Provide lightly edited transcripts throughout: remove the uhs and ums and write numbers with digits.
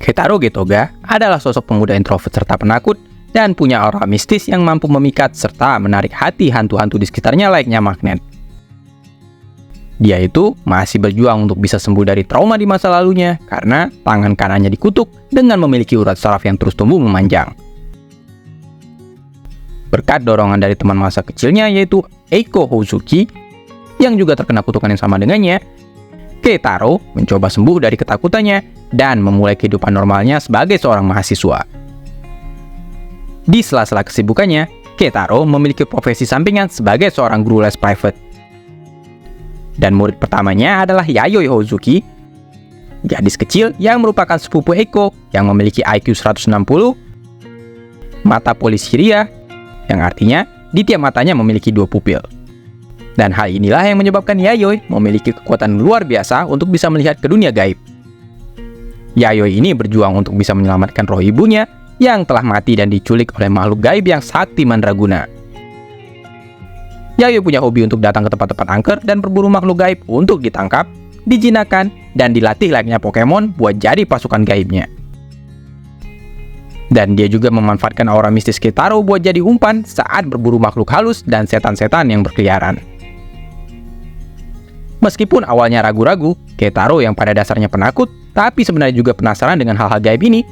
Keitaro Getoga adalah sosok pemuda introvert serta penakut dan punya aura mistis yang mampu memikat serta menarik hati hantu-hantu di sekitarnya layaknya magnet. Dia itu masih berjuang untuk bisa sembuh dari trauma di masa lalunya karena tangan kanannya dikutuk dengan memiliki urat saraf yang terus tumbuh memanjang. Berkat dorongan dari teman masa kecilnya yaitu Eiko Hozuki yang juga terkena kutukan yang sama dengannya, Keitaro mencoba sembuh dari ketakutannya dan memulai kehidupan normalnya sebagai seorang mahasiswa. Di sela-sela kesibukannya, Keitaro memiliki profesi sampingan sebagai seorang guru les private. Dan murid pertamanya adalah Yayoi Hozuki, gadis kecil yang merupakan sepupu Eiko yang memiliki IQ 160, mata polis Hiria, yang artinya di tiap matanya memiliki 2 pupil. Dan hal inilah yang menyebabkan Yayoi memiliki kekuatan luar biasa untuk bisa melihat ke dunia gaib. Yayoi ini berjuang untuk bisa menyelamatkan roh ibunya yang telah mati dan diculik oleh makhluk gaib yang sakti mandraguna. Yayoi punya hobi untuk datang ke tempat-tempat angker dan berburu makhluk gaib untuk ditangkap, dijinakan, dan dilatih layaknya Pokemon buat jadi pasukan gaibnya. Dan dia juga memanfaatkan aura mistis Keitaro buat jadi umpan saat berburu makhluk halus dan setan-setan yang berkeliaran. Meskipun awalnya ragu-ragu, Keitaro yang pada dasarnya penakut, tapi sebenarnya juga penasaran dengan hal-hal gaib ini,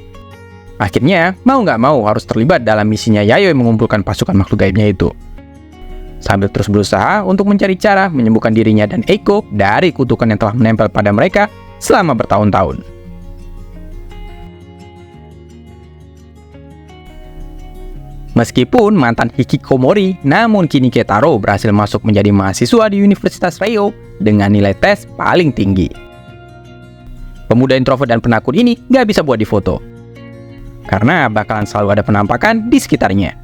akhirnya mau nggak mau harus terlibat dalam misinya Yayoi mengumpulkan pasukan makhluk gaibnya itu. Sambil terus berusaha untuk mencari cara menyembuhkan dirinya dan Eiko dari kutukan yang telah menempel pada mereka selama bertahun-tahun. Meskipun mantan hikikomori, namun kini Keitaro berhasil masuk menjadi mahasiswa di Universitas Reio dengan nilai tes paling tinggi. Pemuda introvert dan penakut ini gak bisa buat difoto, karena bakalan selalu ada penampakan di sekitarnya.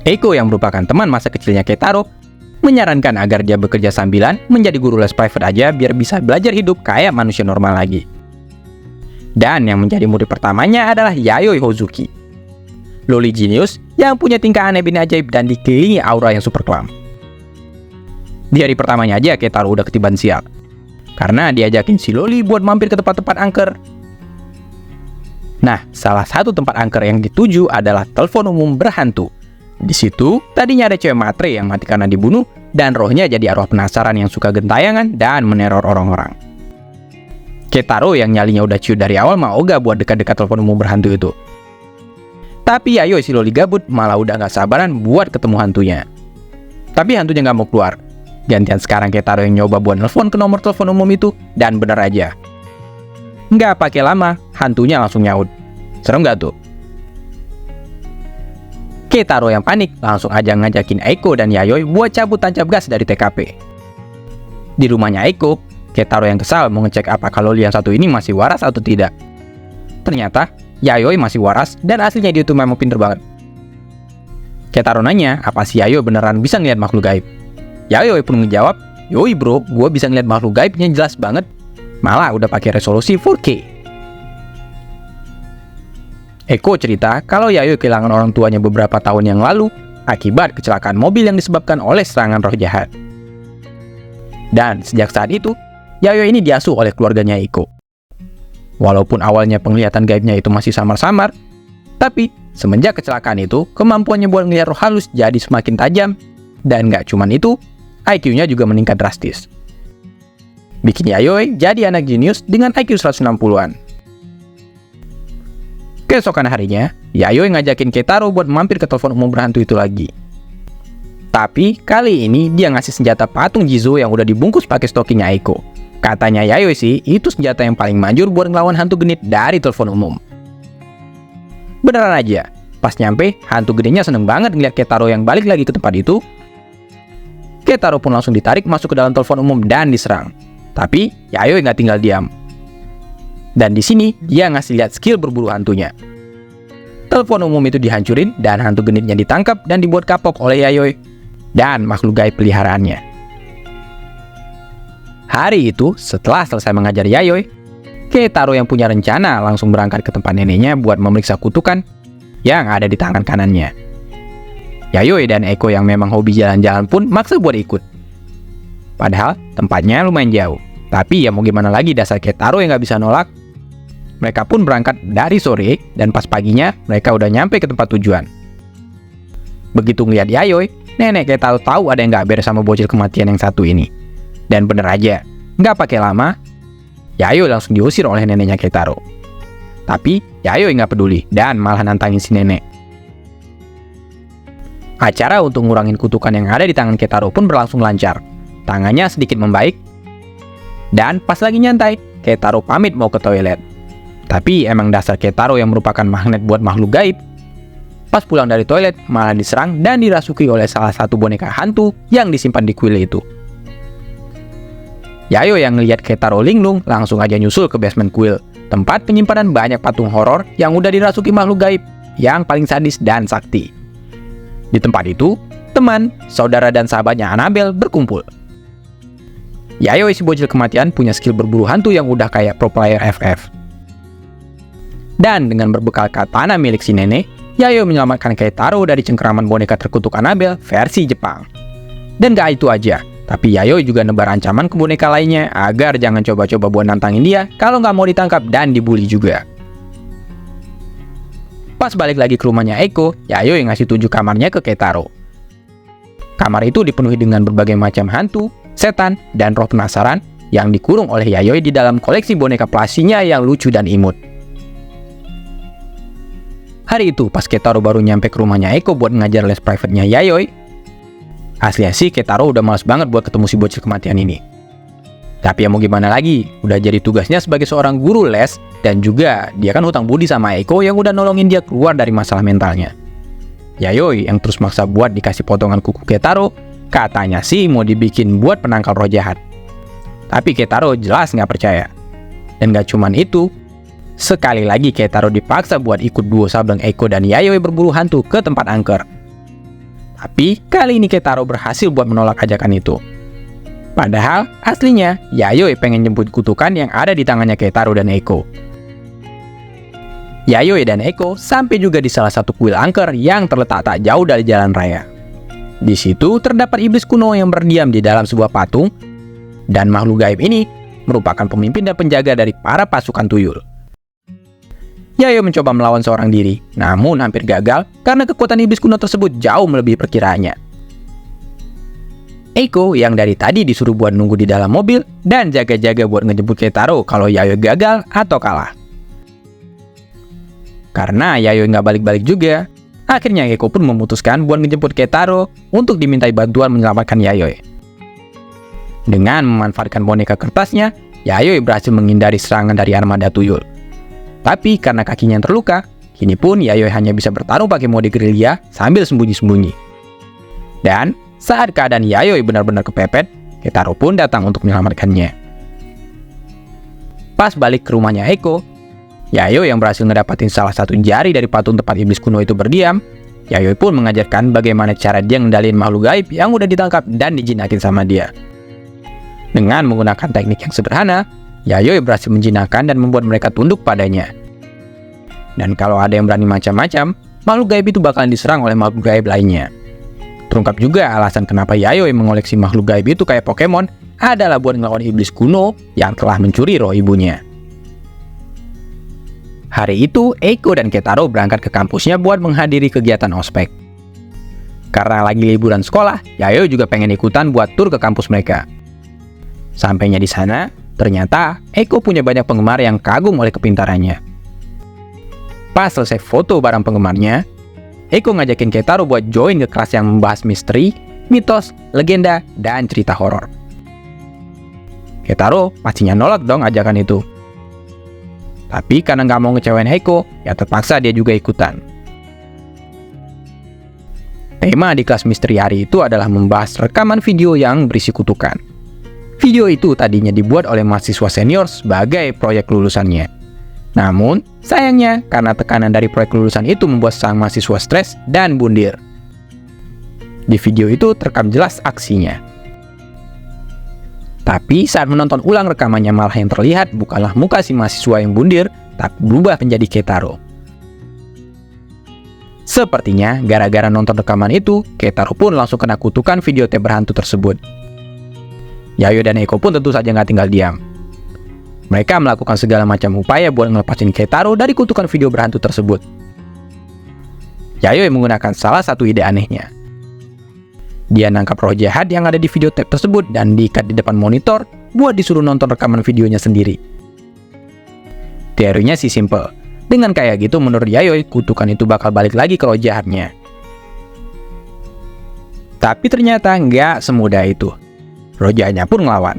Eiko yang merupakan teman masa kecilnya Keitaro menyarankan agar dia bekerja sambilan menjadi guru les private aja biar bisa belajar hidup kayak manusia normal lagi. Dan yang menjadi murid pertamanya adalah Yayoi Hozuki, loli jenius yang punya tingkah aneh bin ajaib dan dikelilingi aura yang super kelam. Di hari pertamanya aja Keitaro udah ketiban sial, karena diajakin si loli buat mampir ke tempat-tempat angker. Nah, salah satu tempat angker yang dituju adalah telepon umum berhantu. Di situ tadinya ada cewek matre yang mati karena dibunuh, dan rohnya jadi arwah penasaran yang suka gentayangan dan meneror orang-orang. Keitaro yang nyalinya udah ciut dari awal mau gak buat dekat-dekat telepon umum berhantu itu. Tapi Yayoi si loli gabut malah udah gak sabaran buat ketemu hantunya. Tapi hantunya gak mau keluar. Gantian sekarang Keitaro yang nyoba buat nelfon ke nomor telepon umum itu, dan bener aja. Nggak pakai lama, hantunya langsung nyaut. Serem gak tuh? Keitaro yang panik langsung aja ngajakin Eiko dan Yayoi buat cabut tancap gas dari TKP. Di rumahnya Eiko, Keitaro yang kesal mau ngecek apakah loli yang satu ini masih waras atau tidak. Ternyata Yayoi masih waras dan aslinya dia tuh memang pinter banget. Keitaro nanya apa si Yayoi beneran bisa ngeliat makhluk gaib. Yayoi pun ngejawab, "Yoi bro, gue bisa ngeliat makhluk gaibnya jelas banget. Malah udah pakai resolusi 4K." Eiko cerita kalau Yayoi kehilangan orang tuanya beberapa tahun yang lalu akibat kecelakaan mobil yang disebabkan oleh serangan roh jahat. Dan sejak saat itu, Yayoi ini diasuh oleh keluarganya Eiko. Walaupun awalnya penglihatan gaibnya itu masih samar-samar, tapi semenjak kecelakaan itu, kemampuannya buat ngeliat roh halus jadi semakin tajam. Dan nggak cuman itu, IQ-nya juga meningkat drastis. Bikin Yayoi jadi anak jenius dengan IQ 160-an. Keesokan harinya, Yayoi ngajakin Keitaro buat mampir ke telepon umum berhantu itu lagi. Tapi kali ini dia ngasih senjata patung Jizo yang udah dibungkus pakai stockingnya Eiko. Katanya Yayoi sih, itu senjata yang paling manjur buat ngelawan hantu genit dari telepon umum. Beneran aja, pas nyampe, hantu gedenya seneng banget ngeliat Keitaro yang balik lagi ke tempat itu. Keitaro pun langsung ditarik masuk ke dalam telepon umum dan diserang. Tapi Yayoi nggak tinggal diam. Dan di sini dia ngasih lihat skill berburu hantunya. Telepon umum itu dihancurin dan hantu genitnya ditangkap dan dibuat kapok oleh Yayoi dan makhluk gaib peliharaannya. Hari itu, setelah selesai mengajar Yayoi, Keitaro yang punya rencana langsung berangkat ke tempat neneknya buat memeriksa kutukan yang ada di tangan kanannya. Yayoi dan Eiko yang memang hobi jalan-jalan pun maksa buat ikut. Padahal tempatnya lumayan jauh. Tapi ya mau gimana lagi, dasar Keitaro yang nggak bisa nolak. Mereka pun berangkat dari sore, dan pas paginya mereka udah nyampe ke tempat tujuan. Begitu ngeliat Yayoi, nenek Keitaro tahu ada yang nggak beres sama bocil kematian yang satu ini. Dan bener aja, nggak pakai lama, Yayoi langsung diusir oleh neneknya Keitaro. Tapi Yayoi nggak peduli dan malah nantangin si nenek. Acara untuk ngurangin kutukan yang ada di tangan Keitaro pun berlangsung lancar. Tangannya sedikit membaik. Dan pas lagi nyantai, Keitaro pamit mau ke toilet. Tapi emang dasar Keitaro yang merupakan magnet buat makhluk gaib. Pas pulang dari toilet, malah diserang dan dirasuki oleh salah satu boneka hantu yang disimpan di kuil itu. Yayoi yang ngeliat Keitaro linglung langsung aja nyusul ke basement kuil, tempat penyimpanan banyak patung horor yang udah dirasuki makhluk gaib yang paling sadis dan sakti. Di tempat itu, teman, saudara dan sahabatnya Annabelle berkumpul. Yayoi si bocil kematian punya skill berburu hantu yang udah kayak pro player FF. Dan dengan berbekal katana milik si nenek, Yayoi menyelamatkan Keitaro dari cengkeraman boneka terkutuk Annabelle versi Jepang. Dan gak itu aja, tapi Yayoi juga nebar ancaman ke boneka lainnya agar jangan coba-coba buat nantangin dia kalau nggak mau ditangkap dan dibully juga. Pas balik lagi ke rumahnya Eiko, Yayoi ngasih 7 kamarnya ke Keitaro. Kamar itu dipenuhi dengan berbagai macam hantu, setan, dan roh penasaran yang dikurung oleh Yayoi di dalam koleksi boneka plushinya yang lucu dan imut. Hari itu, pas Keitaro baru nyampe ke rumahnya Eiko buat ngajar les private-nya Yayoi, aslinya sih Keitaro udah males banget buat ketemu si bocil kematian ini. Tapi ya mau gimana lagi, udah jadi tugasnya sebagai seorang guru les, dan juga dia kan hutang budi sama Eiko yang udah nolongin dia keluar dari masalah mentalnya. Yayoi yang terus maksa buat dikasih potongan kuku Keitaro, katanya sih mau dibikin buat penangkal roh jahat. Tapi Keitaro jelas nggak percaya. Dan gak cuman itu, sekali lagi Keitaro dipaksa buat ikut duo sableng Eiko dan Yayoi berburu hantu ke tempat angker. Tapi kali ini Keitaro berhasil buat menolak ajakan itu. Padahal aslinya Yayoi pengen jemput kutukan yang ada di tangannya Keitaro dan Eiko. Yayoi dan Eiko sampai juga di salah satu kuil angker yang terletak tak jauh dari jalan raya. Di situ terdapat iblis kuno yang berdiam di dalam sebuah patung, dan makhluk gaib ini merupakan pemimpin dan penjaga dari para pasukan tuyul. Yayoi mencoba melawan seorang diri, namun hampir gagal karena kekuatan iblis kuno tersebut jauh melebihi perkiraannya. Eiko yang dari tadi disuruh buat nunggu di dalam mobil dan jaga-jaga buat ngejemput Keitaro kalau Yayoi gagal atau kalah. Karena Yayoi nggak balik-balik juga, akhirnya Eiko pun memutuskan buat ngejemput Keitaro untuk dimintai bantuan menyelamatkan Yayoi. Dengan memanfaatkan boneka kertasnya, Yayoi berhasil menghindari serangan dari armada tuyul. Tapi karena kakinya yang terluka, kini pun Yayoi hanya bisa bertarung pakai mode gerilya sambil sembunyi-sembunyi. Dan saat keadaan Yayoi benar-benar kepepet, Keitaro pun datang untuk menyelamatkannya. Pas balik ke rumahnya Eiko, Yayoi yang berhasil ngedapatin salah satu jari dari patung tempat iblis kuno itu berdiam, Yayoi pun mengajarkan bagaimana cara dia ngendalin makhluk gaib yang udah ditangkap dan dijinakin sama dia. Dengan menggunakan teknik yang sederhana, Yayoi berhasil menjinakkan dan membuat mereka tunduk padanya. Dan kalau ada yang berani macam-macam, makhluk gaib itu bakalan diserang oleh makhluk gaib lainnya. Terungkap juga alasan kenapa Yayoi mengoleksi makhluk gaib itu kayak Pokemon adalah buat ngelawan iblis kuno yang telah mencuri roh ibunya. Hari itu, Eiko dan Keitaro berangkat ke kampusnya buat menghadiri kegiatan ospek. Karena lagi liburan sekolah, Yayoi juga pengen ikutan buat tur ke kampus mereka. Sampainya di sana, ternyata Eiko punya banyak penggemar yang kagum oleh kepintarannya. Pas selesai foto bareng penggemarnya, Eiko ngajakin Keitaro buat join ke kelas yang membahas misteri, mitos, legenda, dan cerita horor. Keitaro pastinya nolak dong ajakan itu. Tapi karena nggak mau ngecewain Eiko, ya terpaksa dia juga ikutan. Tema di kelas misteri hari itu adalah membahas rekaman video yang berisi kutukan. Video itu tadinya dibuat oleh mahasiswa senior sebagai proyek lulusannya. Namun, sayangnya karena tekanan dari proyek lulusan itu membuat sang mahasiswa stres dan bundir. Di video itu terekam jelas aksinya. Tapi saat menonton ulang rekamannya malah yang terlihat bukanlah muka si mahasiswa yang bundir, tapi berubah menjadi Keitaro. Sepertinya gara-gara nonton rekaman itu, Keitaro pun langsung kena kutukan video berhantu tersebut. Yayoi dan Eiko pun tentu saja nggak tinggal diam. Mereka melakukan segala macam upaya buat ngelepasin Keitaro dari kutukan video berhantu tersebut. Yayoi menggunakan salah satu ide anehnya. Dia nangkap roh jahat yang ada di video tape tersebut dan diikat di depan monitor buat disuruh nonton rekaman videonya sendiri. Teorinya sih simple. Dengan kayak gitu menurut Yayoi, kutukan itu bakal balik lagi ke roh jahatnya. Tapi ternyata nggak semudah itu. Roh jahatnya pun ngelawan.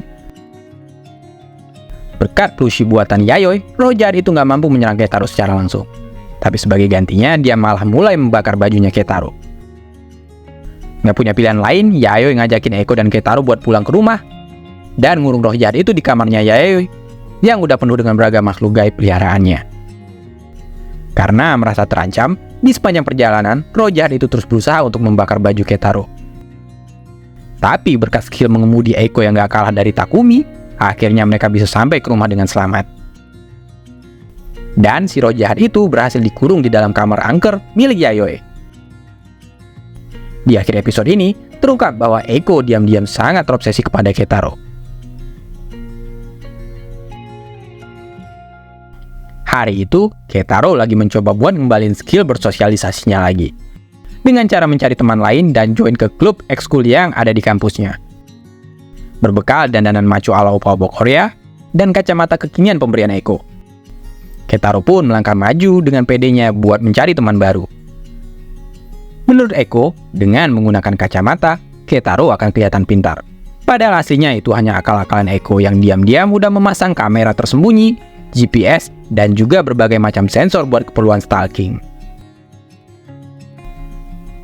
Berkat plushi buatan Yayoi, roh jahat itu nggak mampu menyerang Keitaro secara langsung. Tapi sebagai gantinya, dia malah mulai membakar bajunya Keitaro. Nggak punya pilihan lain, Yayoi ngajakin Eiko dan Keitaro buat pulang ke rumah dan ngurung roh jahat itu di kamarnya Yayoi yang udah penuh dengan beragam makhluk gaib peliharaannya. Karena merasa terancam, di sepanjang perjalanan, roh jahat itu terus berusaha untuk membakar baju Keitaro. Tapi berkat skill mengemudi Eiko yang gak kalah dari Takumi, akhirnya mereka bisa sampai ke rumah dengan selamat. Dan si roh jahat itu berhasil dikurung di dalam kamar angker milik Yayoi. Di akhir episode ini, terungkap bahwa Eiko diam-diam sangat terobsesi kepada Keitaro. Hari itu, Keitaro lagi mencoba buat ngembalin skill bersosialisasinya lagi. Dengan cara mencari teman lain dan join ke klub ekskul yang ada di kampusnya. Berbekal dandanan maco ala opa-opa Korea dan kacamata kekinian pemberian Eiko. Keitaro pun melangkah maju dengan pedenya buat mencari teman baru. Menurut Eiko, dengan menggunakan kacamata, Keitaro akan kelihatan pintar. Padahal aslinya itu hanya akal-akalan Eiko yang diam-diam udah memasang kamera tersembunyi, GPS, dan juga berbagai macam sensor buat keperluan stalking.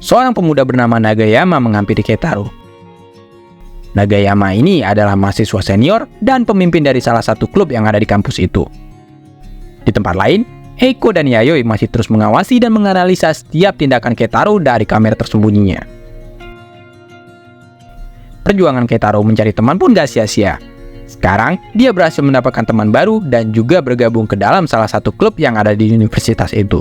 Seorang pemuda bernama Nagayama menghampiri Keitaro. Nagayama ini adalah mahasiswa senior dan pemimpin dari salah satu klub yang ada di kampus itu. Di tempat lain, Eiko dan Yayoi masih terus mengawasi dan menganalisa setiap tindakan Keitaro dari kamera tersembunyinya. Perjuangan Keitaro mencari teman pun gak sia-sia. Sekarang, dia berhasil mendapatkan teman baru dan juga bergabung ke dalam salah satu klub yang ada di universitas itu.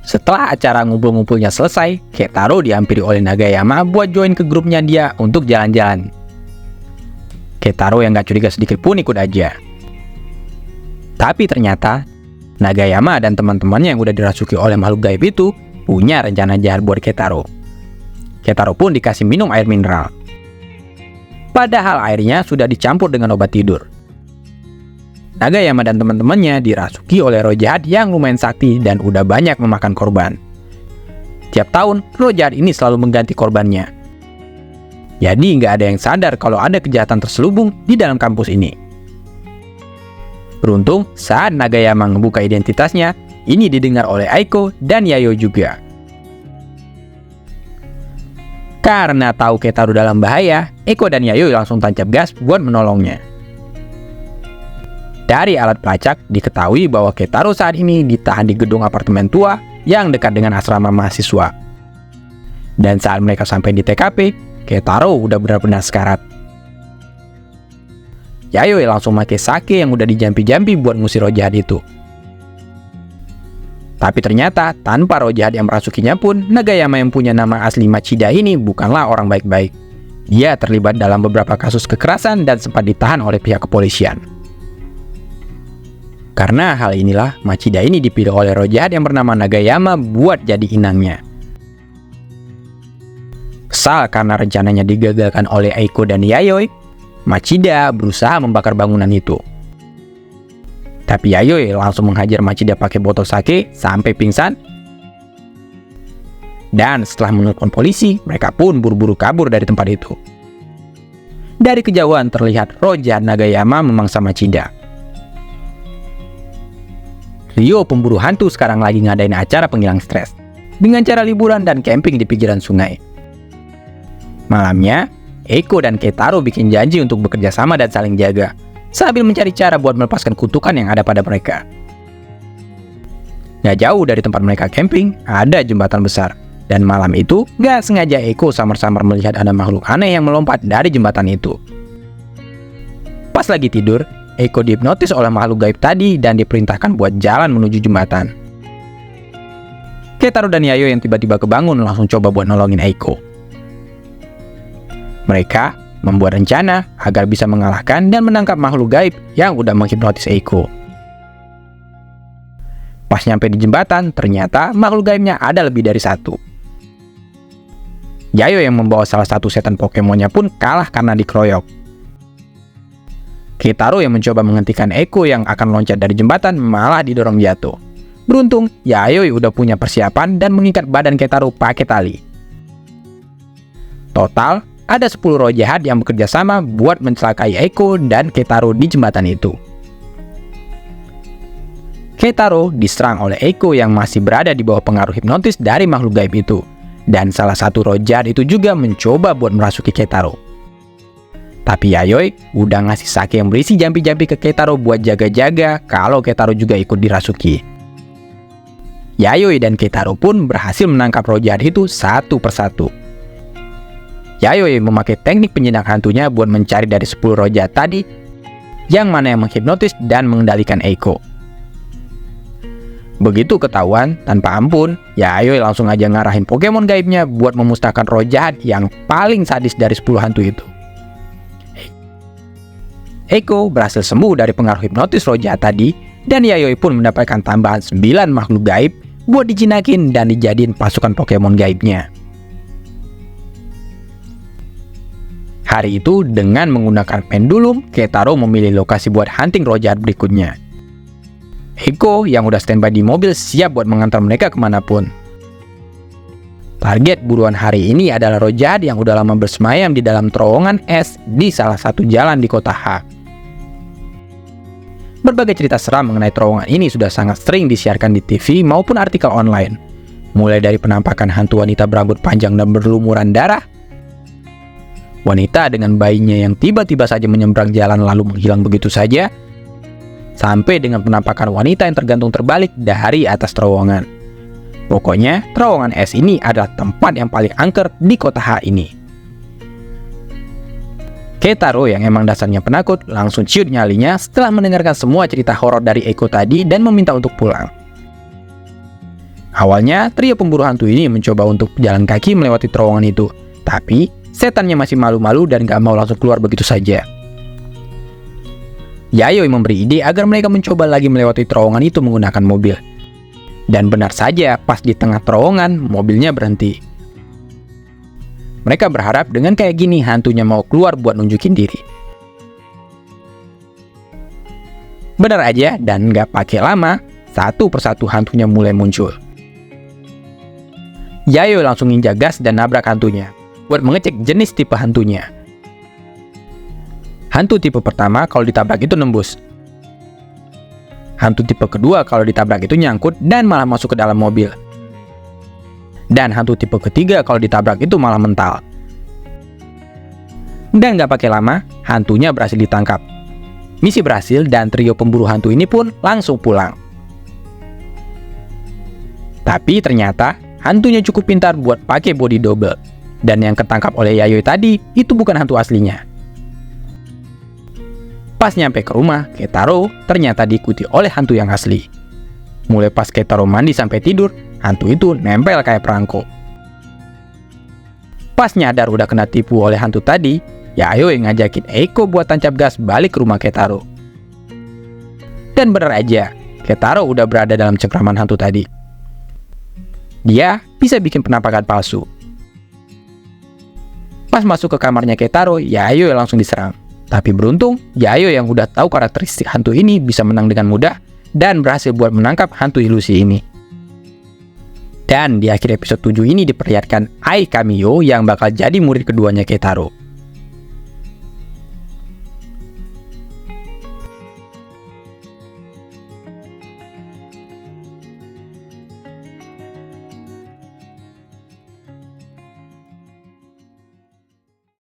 Setelah acara ngumpul-ngumpulnya selesai, Keitaro dihampiri oleh Nagayama buat join ke grupnya dia untuk jalan-jalan. Keitaro yang gak curiga sedikit pun ikut aja. Tapi ternyata, Nagayama dan teman-temannya yang udah dirasuki oleh makhluk gaib itu punya rencana jahat buat Keitaro. Keitaro pun dikasih minum air mineral. Padahal airnya sudah dicampur dengan obat tidur. Nagayama dan teman-temannya dirasuki oleh roh jahat yang lumayan sakti dan udah banyak memakan korban. Tiap tahun, roh jahat ini selalu mengganti korbannya. Jadi nggak ada yang sadar kalau ada kejahatan terselubung di dalam kampus ini. Beruntung, saat Nagayama membuka identitasnya, ini didengar oleh Eiko dan Yayoi juga. Karena tahu Keitaro dalam bahaya, Eiko dan Yayoi langsung tancap gas buat menolongnya. Dari alat pelacak, diketahui bahwa Keitaro saat ini ditahan di gedung apartemen tua yang dekat dengan asrama mahasiswa. Dan saat mereka sampai di TKP, Keitaro udah benar-benar sekarat. Yayoi langsung pakai sake yang udah dijampi-jampi buat ngusir roh jahat itu. Tapi ternyata, tanpa roh jahat yang merasukinya pun, Nagayama yang punya nama asli Machida ini bukanlah orang baik-baik. Dia terlibat dalam beberapa kasus kekerasan dan sempat ditahan oleh pihak kepolisian. Karena hal inilah, Machida ini dipilih oleh roh jahat yang bernama Nagayama buat jadi inangnya. Kesal karena rencananya digagalkan oleh Eiko dan Yayoi, Machida berusaha membakar bangunan itu. Tapi Yayoi langsung menghajar Machida pakai botol sake sampai pingsan. Dan setelah menelpon polisi, mereka pun buru-buru kabur dari tempat itu. Dari kejauhan terlihat roh jahat Nagayama memangsa Machida. Rio pemburu hantu sekarang lagi ngadain acara penghilang stres dengan cara liburan dan camping di pinggiran sungai. Malamnya, Eiko dan Keitaro bikin janji untuk bekerja sama dan saling jaga, sambil mencari cara buat melepaskan kutukan yang ada pada mereka. Gak jauh dari tempat mereka camping, ada jembatan besar. Dan malam itu, gak sengaja Eiko samar-samar melihat ada makhluk aneh yang melompat dari jembatan itu. Pas lagi tidur, Eiko dihipnotis oleh makhluk gaib tadi dan diperintahkan buat jalan menuju jembatan. Keitaro dan Yayoi yang tiba-tiba kebangun langsung coba buat nolongin Eiko. Mereka membuat rencana agar bisa mengalahkan dan menangkap makhluk gaib yang udah menghipnotis Eiko. Pas nyampe di jembatan, ternyata makhluk gaibnya ada lebih dari satu. Yayo yang membawa salah satu setan Pokemonnya pun kalah karena dikeroyok. Keitaro yang mencoba menghentikan Eiko yang akan loncat dari jembatan malah didorong jatuh. Beruntung, Yayoi udah punya persiapan dan mengikat badan Keitaro pakai tali. Total, ada 10 roh jahat yang bekerja sama buat mencelakai Eiko dan Keitaro di jembatan itu. Keitaro diserang oleh Eiko yang masih berada di bawah pengaruh hipnotis dari makhluk gaib itu. Dan salah satu roh jahat itu juga mencoba buat merasuki Keitaro. Tapi Yayoi udah ngasih sake yang berisi jampi-jampi ke Keitaro buat jaga-jaga kalau Keitaro juga ikut dirasuki. Yayoi dan Keitaro pun berhasil menangkap roh jahat itu satu persatu. Yayoi memakai teknik penjinak hantunya buat mencari dari 10 roh jahat tadi yang mana yang menghipnotis dan mengendalikan Eiko. Begitu ketahuan, tanpa ampun, Yayoi langsung aja ngarahin Pokemon gaibnya buat memusnahkan roh jahat yang paling sadis dari 10 hantu itu. Eiko berhasil sembuh dari pengaruh hipnotis roh jahat tadi, dan Yayoi pun mendapatkan tambahan 9 makhluk gaib buat dijinakin dan dijadiin pasukan Pokemon gaibnya. Hari itu, dengan menggunakan pendulum, Keitaro memilih lokasi buat hunting roh jahat berikutnya. Eiko yang udah standby di mobil siap buat mengantar mereka kemanapun. Target buruan hari ini adalah roh jahat yang udah lama bersemayam di dalam terowongan es di salah satu jalan di kota H. Berbagai cerita seram mengenai terowongan ini sudah sangat sering disiarkan di TV maupun artikel online. Mulai dari penampakan hantu wanita berambut panjang dan berlumuran darah, wanita dengan bayinya yang tiba-tiba saja menyeberang jalan lalu menghilang begitu saja, sampai dengan penampakan wanita yang tergantung terbalik dari atas terowongan. Pokoknya, terowongan es ini adalah tempat yang paling angker di kota H ini. Keitaro yang emang dasarnya penakut langsung ciut nyalinya setelah mendengarkan semua cerita horor dari Eiko tadi dan meminta untuk pulang. Awalnya, trio pemburu hantu ini mencoba untuk jalan kaki melewati terowongan itu, tapi setannya masih malu-malu dan gak mau langsung keluar begitu saja. Yayoi memberi ide agar mereka mencoba lagi melewati terowongan itu menggunakan mobil. Dan benar saja, pas di tengah terowongan, mobilnya berhenti. Mereka berharap dengan kayak gini hantunya mau keluar buat nunjukin diri. Benar aja, dan gak pakai lama, satu persatu hantunya mulai muncul. Yayoi langsung injak gas dan nabrak hantunya buat mengecek jenis tipe hantunya. Hantu tipe pertama kalau ditabrak itu nembus. Hantu tipe kedua kalau ditabrak itu nyangkut dan malah masuk ke dalam mobil. Dan hantu tipe ketiga kalau ditabrak itu malah mental. Dan gak pakai lama, hantunya berhasil ditangkap. Misi berhasil dan trio pemburu hantu ini pun langsung pulang. Tapi ternyata hantunya cukup pintar buat pakai body double. Dan yang ketangkap oleh Yayoi tadi itu bukan hantu aslinya. Pas nyampe ke rumah, Keitaro ternyata diikuti oleh hantu yang asli. Mulai pas Keitaro mandi sampai tidur, hantu itu nempel kayak perangko. Pas nyadar udah kena tipu oleh hantu tadi, Yayoi ngajakin Eiko buat tancap gas balik ke rumah Keitaro. Dan bener aja, Keitaro udah berada dalam cengkraman hantu tadi. Dia bisa bikin penampakan palsu. Pas masuk ke kamarnya Keitaro, Yayoi langsung diserang. Tapi beruntung, Yayoi yang udah tahu karakteristik hantu ini bisa menang dengan mudah dan berhasil buat menangkap hantu ilusi ini. Dan di akhir episode 7 ini diperlihatkan Ai Kamiyo yang bakal jadi murid keduanya Keitaro.